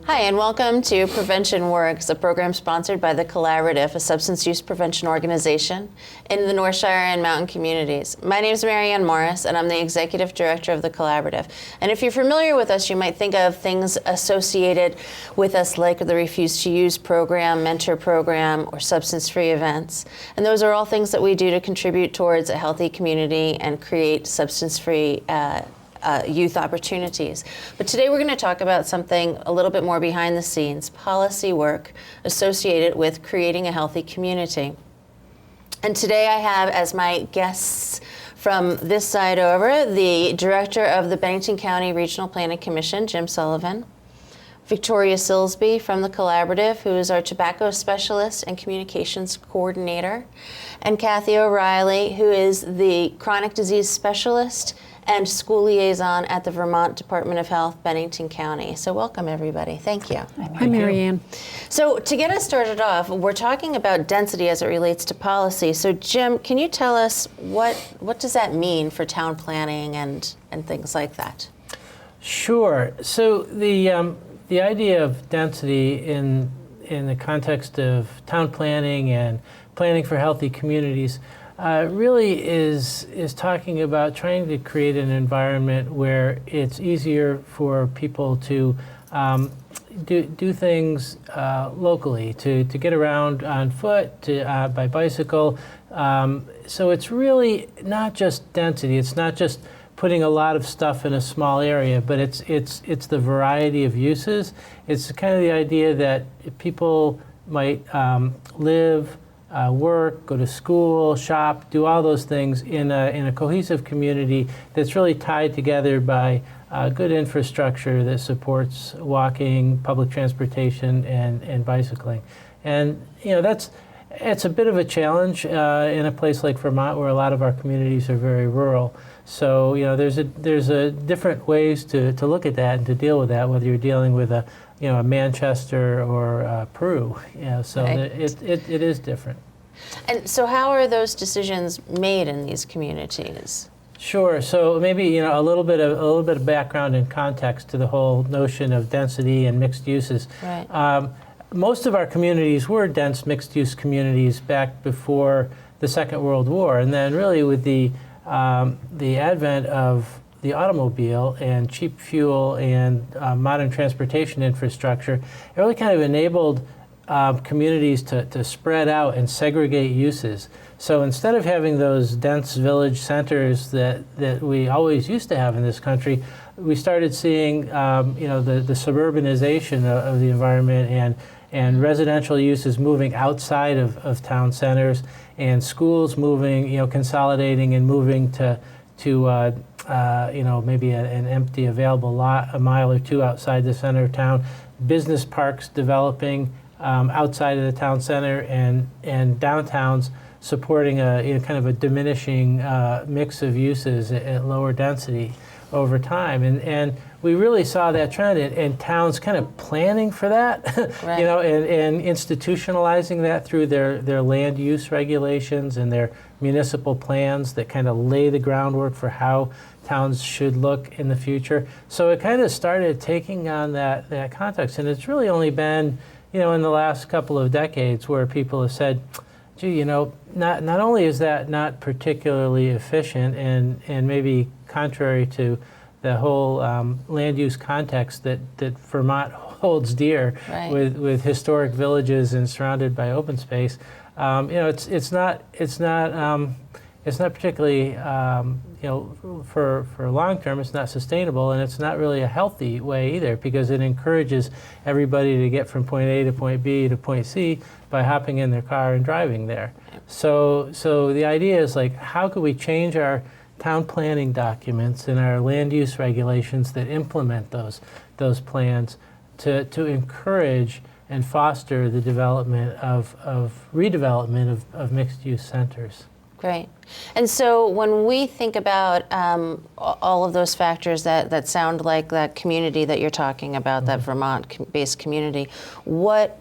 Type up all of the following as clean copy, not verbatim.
Hi, and welcome to Prevention Works, a program sponsored by the Collaborative, a substance use prevention organization in the North Shire and mountain communities. My name is Marianne Morris, and I'm the executive director of the Collaborative. And if you're familiar with us, you might think of things associated with us like the Refuse to Use program, mentor program, or substance-free events. And those are all things that we do to contribute towards a healthy community and create substance-free youth opportunities. But today we're going to talk about something a little bit more behind the scenes, policy work associated with creating a healthy community. And today I have as my guests from this side over, the director of the Bennington County Regional Planning Commission, Jim Sullivan, Victoria Silsby from the Collaborative, who is our tobacco specialist and communications coordinator, and Kathy O'Reilly, who is the chronic disease specialist and school liaison at the Vermont Department of Health, Bennington County. So welcome, everybody. Thank you. Hi, Marianne. So to get us started off, we're talking about density as it relates to policy. So Jim, can you tell us what does that mean for town planning and things like that? Sure. So the idea of density in the context of town planning and planning for healthy communities really is talking about trying to create an environment where it's easier for people to do things locally, to get around on foot, by bicycle. So it's really not just density. It's not just putting a lot of stuff in a small area, but it's the variety of uses. It's kind of the idea that people might live, work, go to school, shop, do all those things in a cohesive community that's really tied together by good infrastructure that supports walking, public transportation, and bicycling. And it's a bit of a challenge in a place like Vermont, where a lot of our communities are very rural. So there's a different ways to look at that and to deal with that, whether you're dealing with a Manchester or Peru. So right. It is different. And so how are those decisions made in these communities? Sure. So maybe a little bit of background and context to the whole notion of density and mixed uses. Right. Most of our communities were dense mixed-use communities back before the Second World War, and then really with the advent of the automobile and cheap fuel and modern transportation infrastructure, it really kind of enabled communities to spread out and segregate uses. So instead of having those dense village centers that we always used to have in this country, we started seeing the suburbanization of the environment and residential uses moving outside of town centers, and schools moving, consolidating and moving to maybe an empty available lot a mile or two outside the center of town, business parks developing outside of the town center, and downtowns supporting kind of a diminishing mix of uses at lower density over time. And we really saw that trend, and towns kind of planning for that, right. And institutionalizing that through their land use regulations and their municipal plans that kind of lay the groundwork for how towns should look in the future. So it kind of started taking on that context, and it's really only been, in the last couple of decades where people have said, gee, not only is that not particularly efficient and maybe contrary to the whole land use context that Vermont holds dear, right. with historic villages and surrounded by open space. It's not it's not particularly, for long term, it's not sustainable, and it's not really a healthy way either, because it encourages everybody to get from point A to point B to point C by hopping in their car and driving there. So the idea is, like, how could we change our town planning documents and our land use regulations that implement those plans to encourage and foster the development of redevelopment of mixed-use centers. Great. And so when we think about all of those factors that sound like that community that you're talking about, that Vermont-based community, what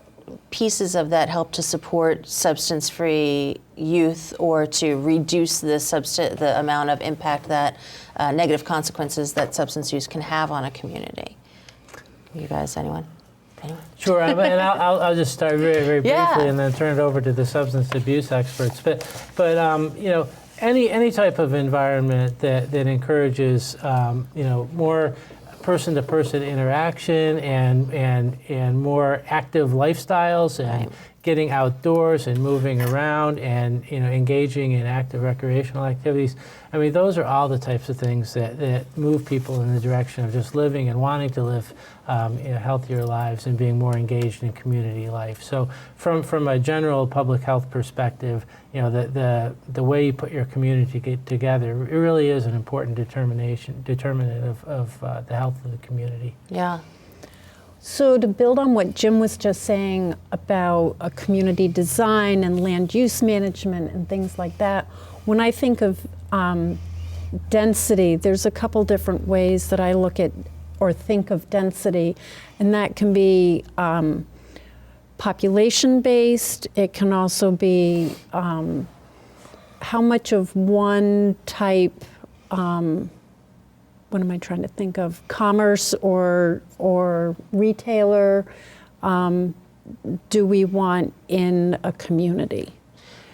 pieces of that help to support substance-free youth or to reduce the amount of impact that negative consequences that substance use can have on a community? You guys, anyone? Sure, and I'll just start very, very briefly, Yeah. and then turn it over to the substance abuse experts. But any type of environment that encourages more person-to-person interaction and more active lifestyles and Right. getting outdoors and moving around and engaging in active recreational activities. I mean, those are all the types of things that move people in the direction of just living and wanting to live healthier lives and being more engaged in community life. So from a general public health perspective, the way you put your community together, it really is an important determinant of the health of the community. Yeah. So to build on what Jim was just saying about a community design and land use management and things like that, when I think of density, there's a couple different ways that I look at or think of density, and that can be population-based. It can also be how much of one type, what am I trying to think of, commerce or retailer do we want in a community?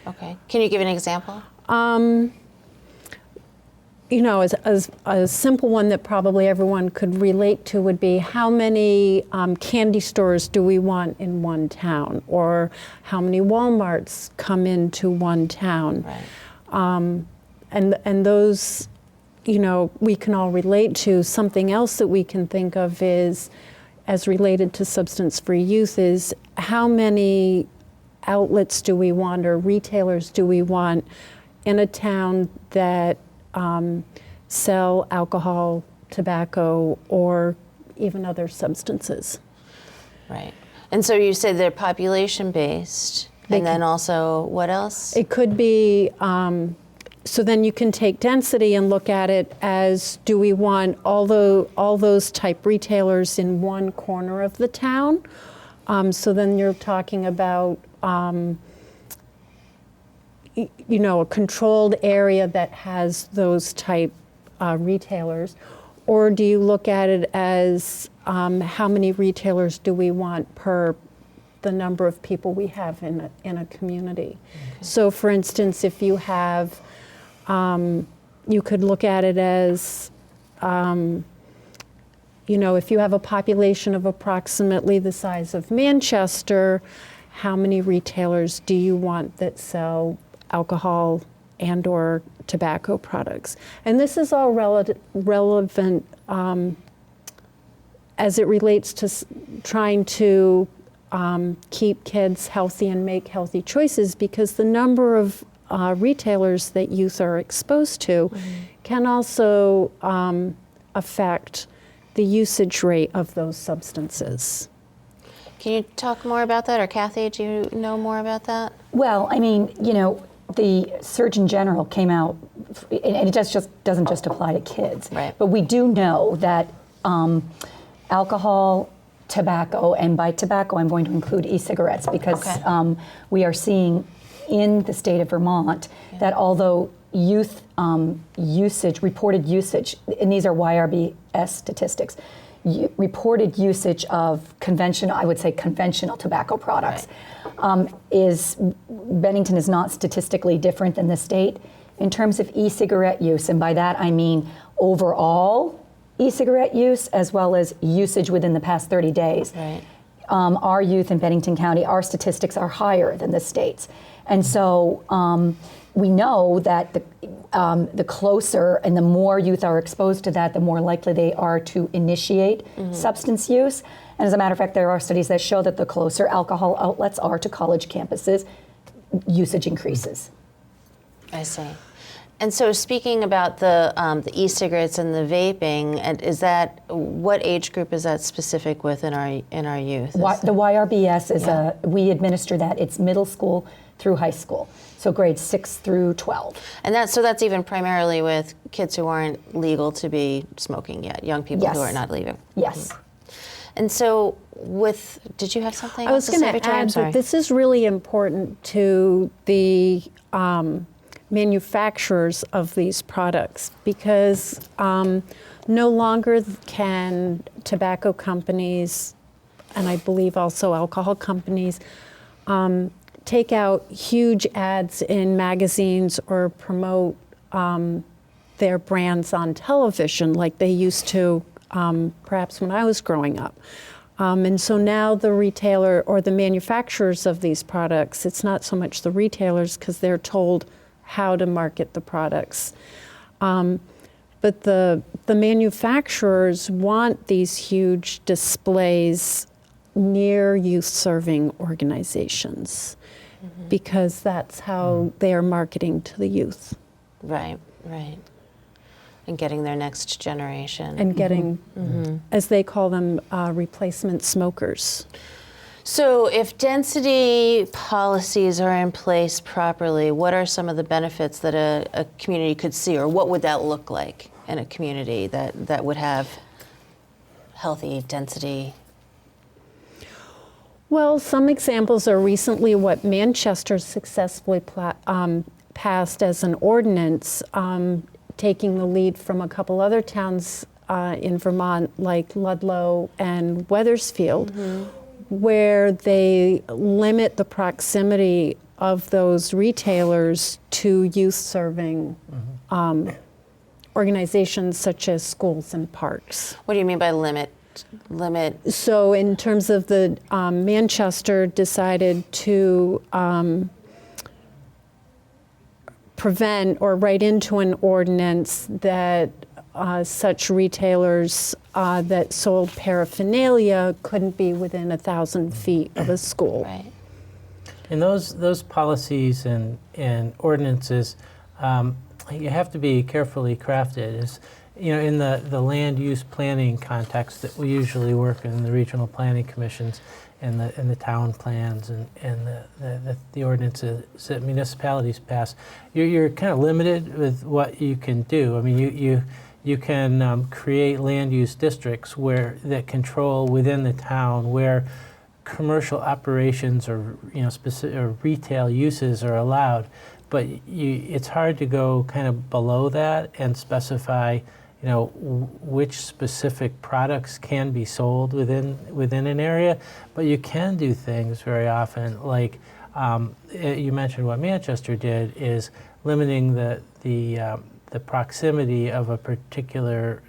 Okay. Can you give an example? As a simple one that probably everyone could relate to would be how many candy stores do we want in one town, or how many Walmarts come into one town. Right. And those, we can all relate to. Something else that we can think of is, as related to substance-free youth, is how many outlets do we want or retailers do we want in a town that sell alcohol, tobacco, or even other substances. Right. And so you said they're population-based, and then also what else? It could be, so then you can take density and look at it as, do we want all those type retailers in one corner of the town? So then you're talking about a controlled area that has those type retailers, or do you look at it as how many retailers do we want per the number of people we have in a community? Okay. So, for instance, if you have, you could look at it as, if you have a population of approximately the size of Manchester, how many retailers do you want that sell alcohol and or tobacco products? And this is all relevant as it relates to trying to keep kids healthy and make healthy choices, because the number of retailers that youth are exposed to can also affect the usage rate of those substances. Can you talk more about that? Or Kathy, do you know more about that? Well, I mean, the Surgeon General came out, and it doesn't just apply to kids. Right. But we do know that alcohol, tobacco, and by tobacco I'm going to include e-cigarettes, because we are seeing in the state of Vermont that although youth reported usage, and these are YRBS statistics, reported usage of conventional tobacco products, Bennington is not statistically different than the state in terms of e-cigarette use, and by that I mean overall e-cigarette use as well as usage within the past 30 days. Right. Our youth in Bennington County, our statistics are higher than the state's. And so we know that the closer and the more youth are exposed to that, the more likely they are to initiate substance use. And as a matter of fact, there are studies that show that the closer alcohol outlets are to college campuses, usage increases. I see. And so, speaking about the e-cigarettes and the vaping, and what age group is that specific with in our youth? The YRBS is we administer that. It's middle school through high school, so grades 6 through 12. And that's even primarily with kids who aren't legal to be smoking yet, young people who are not legal. Yes. And so, did you have something? I was going to add that this is really important to the manufacturers of these products, because no longer can tobacco companies, and I believe also alcohol companies, take out huge ads in magazines or promote their brands on television like they used to perhaps when I was growing up. And so now the retailer or the manufacturers of these products, it's not so much the retailers because they're told how to market the products. But the manufacturers want these huge displays near youth-serving organizations because that's how they are marketing to the youth. Right. And getting their next generation. And getting, as they call them, replacement smokers. So if density policies are in place properly, what are some of the benefits that a community could see, or what would that look like in a community that would have healthy density? Well, some examples are recently what Manchester successfully passed as an ordinance, taking the lead from a couple other towns in Vermont like Ludlow and Wethersfield, where they limit the proximity of those retailers to youth-serving organizations such as schools and parks. What do you mean by limit? So in terms of the Manchester decided to prevent or write into an ordinance that such retailers that sold paraphernalia couldn't be within 1,000 feet of a school. Right. And those policies and ordinances, you have to be carefully crafted. In the land use planning context that we usually work in the regional planning commissions and the town plans and the ordinances that municipalities pass, you're kind of limited with what you can do. I mean, you can create land use districts that control within the town where commercial operations or specific or retail uses are allowed, but it's hard to go kind of below that and specify which specific products can be sold within an area. But you can do things very often like you mentioned what Manchester did is limiting the proximity of a particular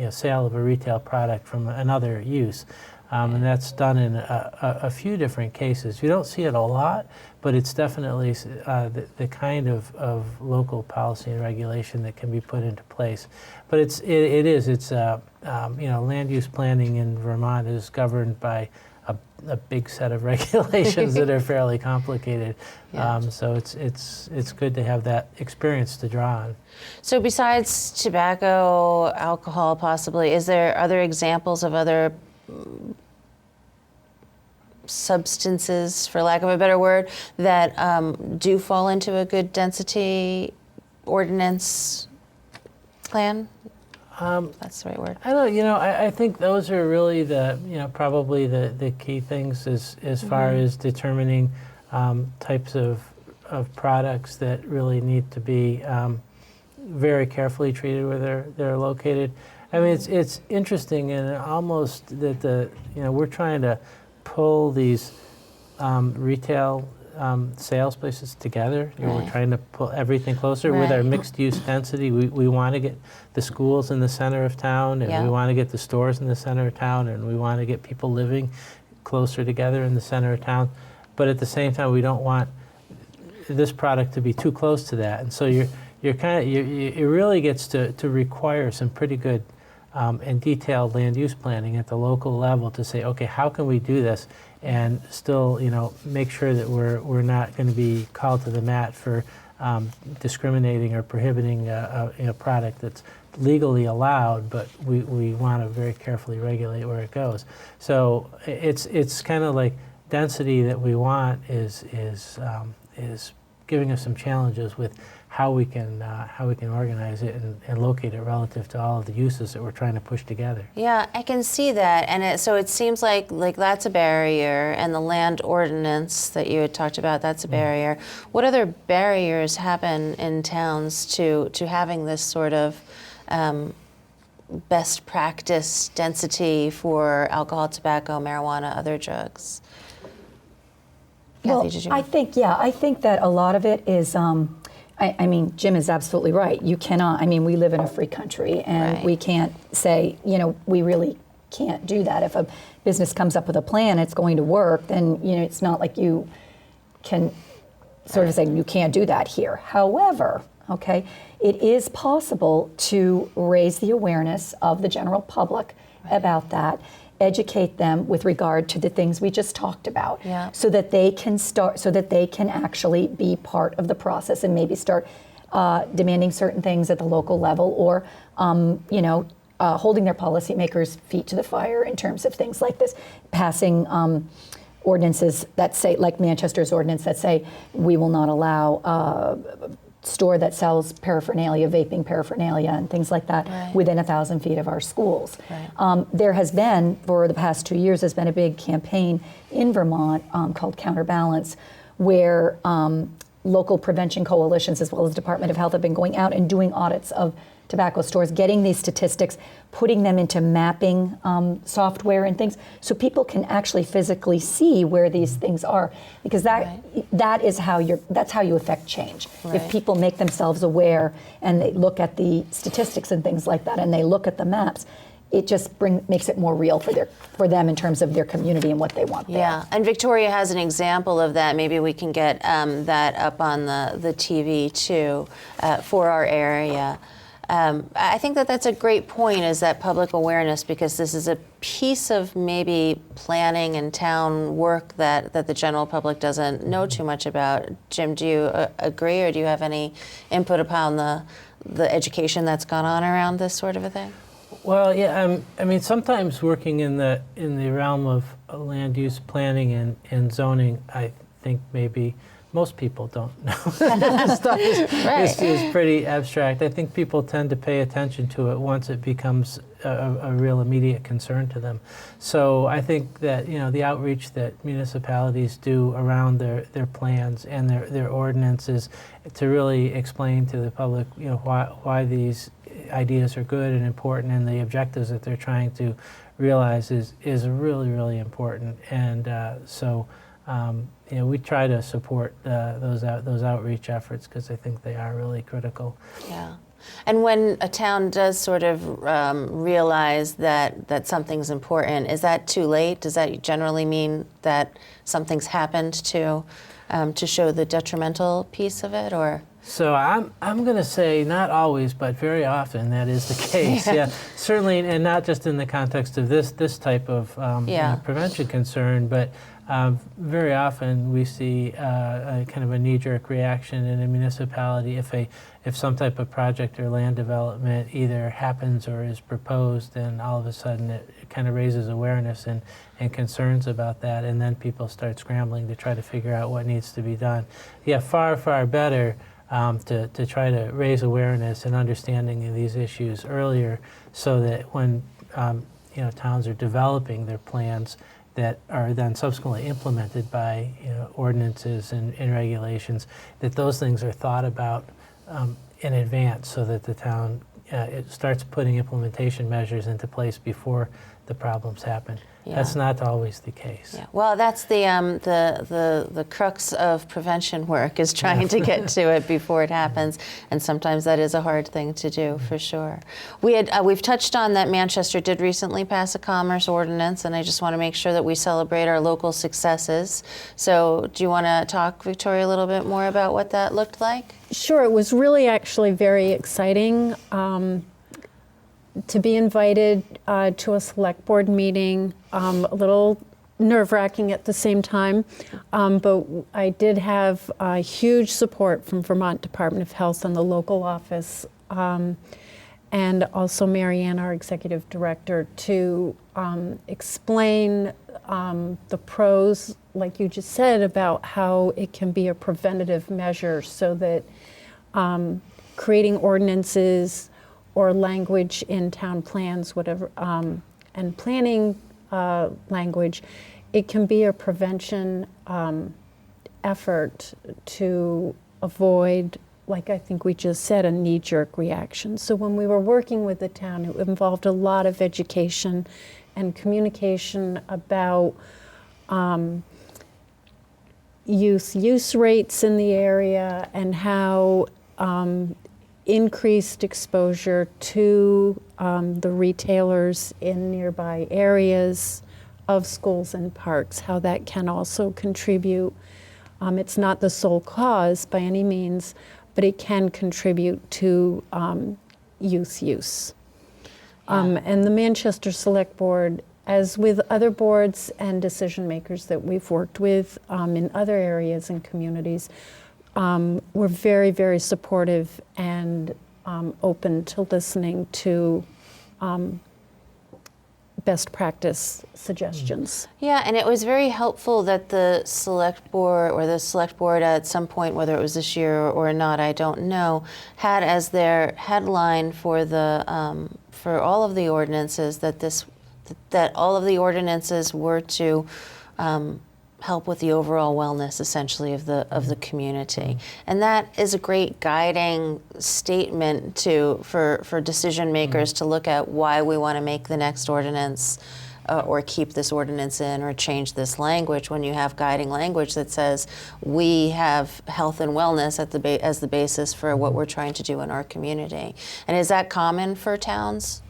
sale of a retail product from another use. And that's done in a few different cases. You don't see it a lot, but it's definitely the kind of local policy and regulation that can be put into place. But it's land use planning in Vermont is governed by a big set of regulations that are fairly complicated. Yeah. So it's good to have that experience to draw on. So besides tobacco, alcohol, possibly, is there other examples of other substances, for lack of a better word, that do fall into a good density ordinance plan? That's the right word. I don't. I think those are really probably the key things as far as determining types of products that really need to be very carefully treated where they're located. I mean, it's interesting and almost that we're trying to pull these retail sales places together. We're trying to pull everything closer with our mixed-use density. We want to get the schools in the center of town, and we want to get the stores in the center of town, and we want to get people living closer together in the center of town. But at the same time, we don't want this product to be too close to that, and so you're kind of it really gets to require some pretty good and detailed land use planning at the local level to say, okay, how can we do this and still, make sure that we're not going to be called to the mat for discriminating or prohibiting a product that's legally allowed, but we want to very carefully regulate where it goes. So it's kind of like density that we want is giving us some challenges with how we can organize it and locate it relative to all of the uses that we're trying to push together. Yeah, I can see that, and so it seems like that's a barrier, and the land ordinance that you had talked about, that's a barrier. What other barriers happen in towns to having this sort of best practice density for alcohol, tobacco, marijuana, other drugs? Well, Kathy, did you? I think that a lot of it is, I mean, Jim is absolutely right. You cannot, we live in a free country, and Right. we can't say, we really can't do that. If a business comes up with a plan, it's going to work, then, it's not like you can sort of say, you can't do that here. However, okay, it is possible to raise the awareness of the general public about that, educate them with regard to the things we just talked about, Yeah. so that they can actually be part of the process and maybe start demanding certain things at the local level, or holding their policymakers' feet to the fire in terms of things like this, passing ordinances that say, like Manchester's ordinance, that say we will not allow store that sells paraphernalia, vaping paraphernalia and things like that, Right. within 1,000 feet of our schools. Right. There has been, for the past 2 years, has been a big campaign in Vermont called Counterbalance, where local prevention coalitions as well as Department of Health have been going out and doing audits of tobacco stores, getting these statistics, putting them into mapping software and things, so people can actually physically see where these things are, because that's how you affect change. Right. If people make themselves aware and they look at the statistics and things like that, and they look at the maps, it just makes it more real for them in terms of their community and what they want there. Yeah, and Victoria has an example of that. Maybe we can get that up on the TV too for our area. I think that's a great point, is that public awareness, because this is a piece of maybe planning and town work that the general public doesn't know too much about. Jim, do you agree, or do you have any input upon the education that's gone on around this sort of a thing? Well, yeah, sometimes working in the realm of land use planning and zoning, I think maybe most people don't know. This stuff is pretty abstract. I think people tend to pay attention to it once it becomes a real immediate concern to them. So I think that the outreach that municipalities do around their plans and their ordinances to really explain to the public why these ideas are good and important, and the objectives that they're trying to realize is really, really important. And we try to support those outreach efforts, because I think they are really critical. Yeah. And when a town does sort of realize that something's important, is that too late? Does that generally mean that something's happened to show the detrimental piece of it, or? So I'm going to say not always, but very often that is the case. Yeah, certainly, and not just in the context of this type of prevention concern, but very often we see a kind of a knee-jerk reaction in a municipality if some type of project or land development either happens or is proposed, then all of a sudden it kind of raises awareness and concerns about that, and then people start scrambling to try to figure out what needs to be done. Yeah, far, far better to try to raise awareness and understanding of these issues earlier, so that when towns are developing their plans that are then subsequently implemented by ordinances and regulations, that those things are thought about in advance, so that the town it starts putting implementation measures into place before the problems happen. Yeah. That's not always the case. Yeah. Well, that's the crux of prevention work is trying to get to it before it happens, and sometimes that is a hard thing to do for sure. We've touched on that Manchester did recently pass a commerce ordinance, and I just want to make sure that we celebrate our local successes. So, do you want to talk, Victoria, a little bit more about what that looked like? Sure, it was really actually very exciting to be invited to a select board meeting, a little nerve-wracking at the same time, but I did have huge support from Vermont Department of Health and the local office, and also Marianne, our executive director, to explain the pros, like you just said, about how it can be a preventative measure, so that creating ordinances or language in town plans, whatever, and planning language, it can be a prevention effort to avoid, like I think we just said, a knee-jerk reaction. So when we were working with the town, it involved a lot of education and communication about youth use rates in the area and how increased exposure to the retailers in nearby areas of schools and parks, how that can also contribute. It's not the sole cause by any means, but it can contribute to youth use. And the Manchester Select Board, as with other boards and decision makers that we've worked with in other areas and communities, we're very, very supportive and open to listening to best practice suggestions. Yeah, and it was very helpful that the select board at some point, whether it was this year or not, I don't know, had as their headline for the for all of the ordinances that all of the ordinances were to help with the overall wellness, essentially, of the community, and that is a great guiding statement for decision makers to look at why we want to make the next ordinance, or keep this ordinance in, or change this language. When you have guiding language that says we have health and wellness as the basis for what we're trying to do in our community, and is that common for towns?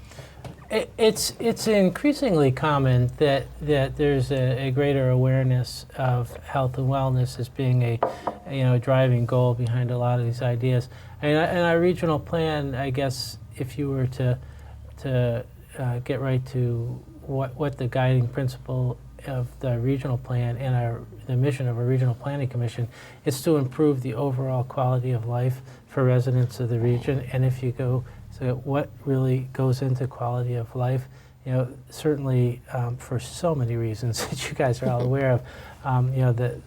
It's increasingly common that there's a greater awareness of health and wellness as being a driving goal behind a lot of these ideas. And our regional plan, I guess, if you were to get right to what the guiding principle of the regional plan and the mission of our regional planning commission is to improve the overall quality of life for residents of the region. And if you go so what really goes into quality of life, certainly for so many reasons that you guys are all aware of,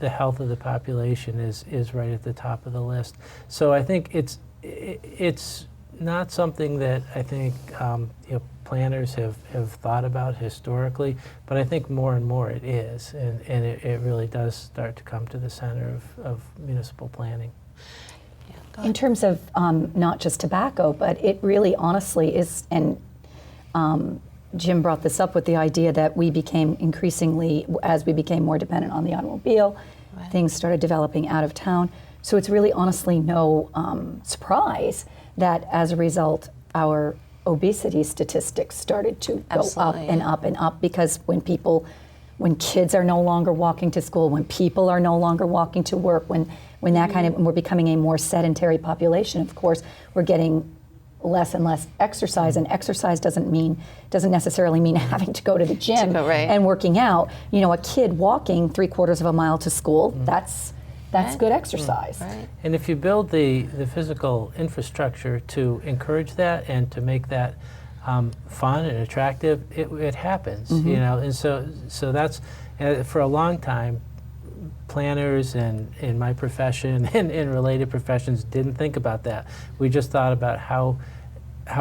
the health of the population is right at the top of the list. So I think it's not something that I think planners have thought about historically, but I think more and more it is, and it really does start to come to the center of municipal planning. In terms of not just tobacco, but it really honestly is, and Jim brought this up with the idea that we became increasingly, as we became more dependent on the automobile, right, things started developing out of town. So it's really honestly no surprise that as a result, our obesity statistics started to go up and up and up, because when kids are no longer walking to school, when people are no longer walking to work, when that kind of, we're becoming a more sedentary population, of course, we're getting less and less exercise, and exercise doesn't necessarily mean having to go to the gym and working out. A kid walking 3/4 of a mile to school, that's good exercise. Right. And if you build the physical infrastructure to encourage that and to make that fun and attractive, it happens. And so that's for a long time. Planners and in my profession and in related professions didn't think about that. We just thought about how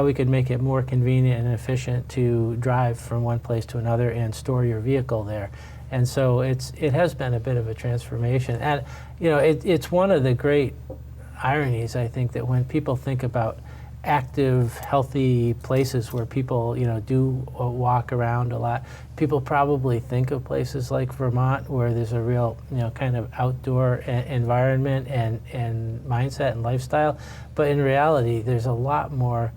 we could make it more convenient and efficient to drive from one place to another and store your vehicle there. And so it has been a bit of a transformation. And it's one of the great ironies, I think, that when people think about active, healthy places where people, do walk around a lot. People probably think of places like Vermont where there's a real, kind of outdoor environment and mindset and lifestyle. But in reality, there's a lot more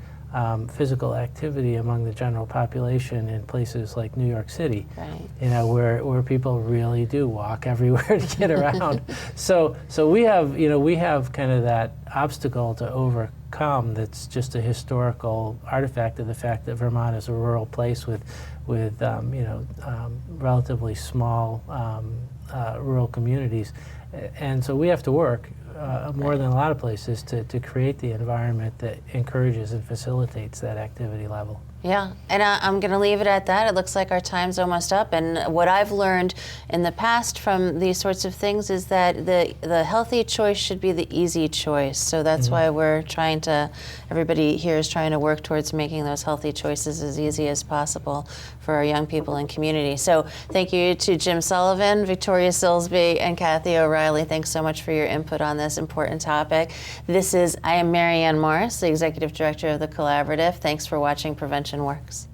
physical activity among the general population in places like New York City, Right. where people really do walk everywhere to get around. So we have kind of that obstacle to overcome. That's just a historical artifact of the fact that Vermont is a rural place with relatively small rural communities, and so we have to work more than a lot of places to create the environment that encourages and facilitates that activity level. Yeah, and I'm going to leave it at that. It looks like our time's almost up. And what I've learned in the past from these sorts of things is that the healthy choice should be the easy choice. So that's why we're trying to, everybody here is trying to work towards making those healthy choices as easy as possible for our young people and community. So thank you to Jim Sullivan, Victoria Silsby, and Kathy O'Reilly. Thanks so much for your input on this important topic. I am Marianne Morris, the Executive Director of the Collaborative. Thanks for watching Prevention Works.